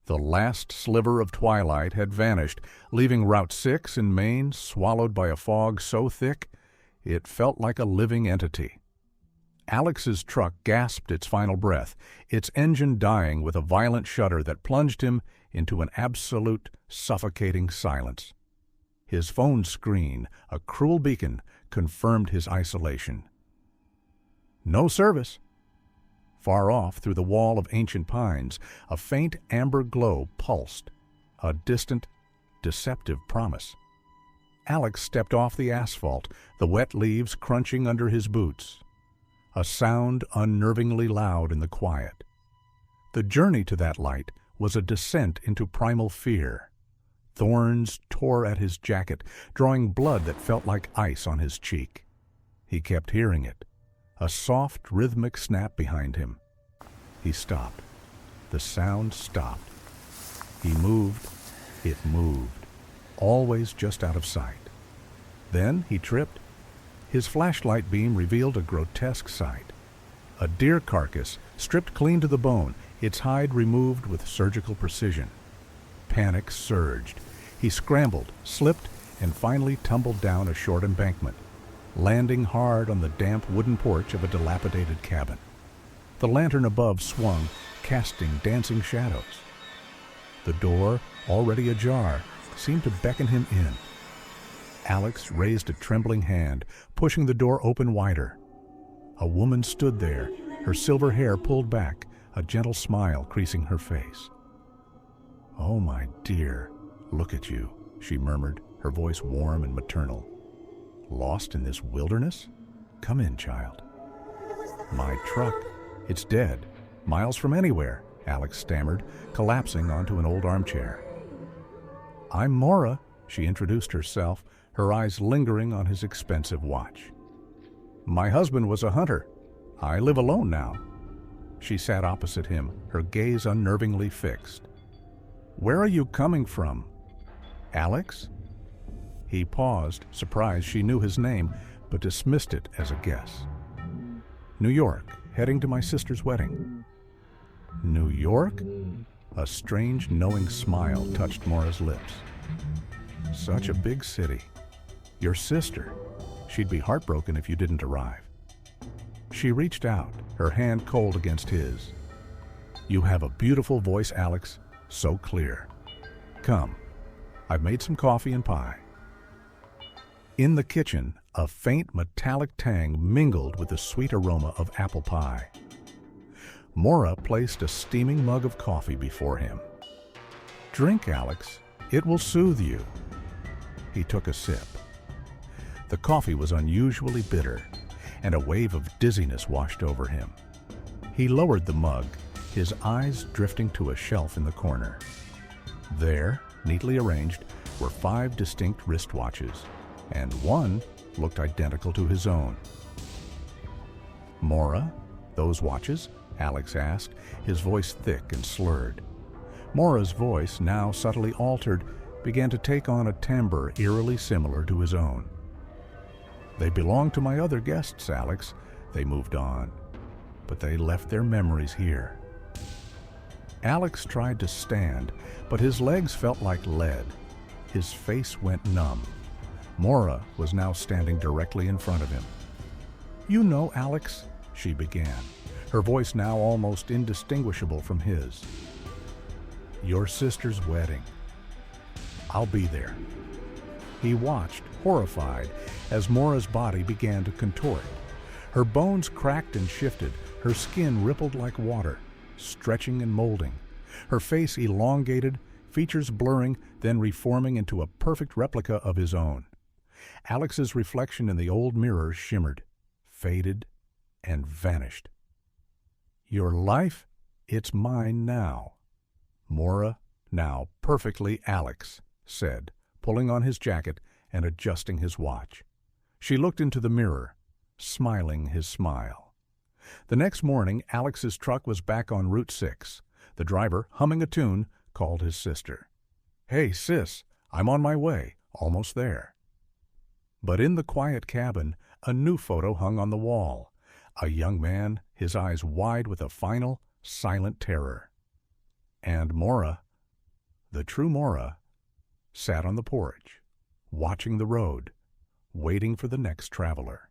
The last sliver of twilight had vanished, leaving Route 6 in Maine swallowed by a fog so thick it felt like a living entity. Alex's truck gasped its final breath, its engine dying with a violent shudder that plunged him into an absolute, suffocating silence. His phone screen, a cruel beacon, confirmed his isolation. No service. Far off, through the wall of ancient pines, a faint amber glow pulsed, a distant, deceptive promise. Alex stepped off the asphalt, the wet leaves crunching under his boots. A sound unnervingly loud in the quiet. The journey to that light was a descent into primal fear. Thorns tore at his jacket, drawing blood that felt like ice on his cheek. He kept hearing it, a soft, rhythmic snap behind him. He stopped. The sound stopped. He moved. It moved, always just out of sight. Then he tripped. His flashlight beam revealed a grotesque sight. A deer carcass, stripped clean to the bone, its hide removed with surgical precision. Panic surged. He scrambled, slipped, and finally tumbled down a short embankment, landing hard on the damp wooden porch of a dilapidated cabin. The lantern above swung, casting dancing shadows. The door, already ajar, seemed to beckon him in. Alex raised a trembling hand, pushing the door open wider. A woman stood there, her silver hair pulled back, a gentle smile creasing her face. "Oh, my dear, look at you," she murmured, her voice warm and maternal. "Lost in this wilderness? Come in, child." "My truck, it's dead, miles from anywhere," Alex stammered, collapsing onto an old armchair. "I'm Mora," she introduced herself, her eyes lingering on his expensive watch. "My husband was a hunter. I live alone now." She sat opposite him, her gaze unnervingly fixed. "Where are you coming from?" "Alex?" He paused, surprised she knew his name, but dismissed it as a guess. "New York, heading to my sister's wedding." "New York?" A strange, knowing smile touched Mora's lips. "Such a big city. Your sister. She'd be heartbroken if you didn't arrive." She reached out, her hand cold against his. "You have a beautiful voice, Alex, so clear. Come, I've made some coffee and pie." In the kitchen, a faint metallic tang mingled with the sweet aroma of apple pie. Mora placed a steaming mug of coffee before him. "Drink, Alex. It will soothe you." He took a sip. The coffee was unusually bitter, and a wave of dizziness washed over him. He lowered the mug, his eyes drifting to a shelf in the corner. There, neatly arranged, were 5 distinct wristwatches, and one looked identical to his own. "Mora, those watches?" Alex asked, his voice thick and slurred. Mora's voice, now subtly altered, began to take on a timbre eerily similar to his own. "They belong to my other guests, Alex," they moved on, "but they left their memories here." Alex tried to stand, but his legs felt like lead. His face went numb. Mora was now standing directly in front of him. "You know, Alex," she began, her voice now almost indistinguishable from his. "Your sister's wedding. I'll be there." He watched, horrified, as Mora's body began to contort. Her bones cracked and shifted, her skin rippled like water, stretching and molding. Her face elongated, features blurring, then reforming into a perfect replica of his own. Alex's reflection in the old mirror shimmered, faded, and vanished. "Your life? It's mine now." Mora, now perfectly Alex, said, pulling on his jacket and adjusting his watch. She looked into the mirror, smiling his smile. The next morning, Alex's truck was back on Route 6. The driver, humming a tune, called his sister. "Hey, sis, I'm on my way, almost there." But in the quiet cabin, a new photo hung on the wall. A young man, his eyes wide with a final, silent terror. And Mora, The true Maura sat on the porch, watching the road, waiting for the next traveler.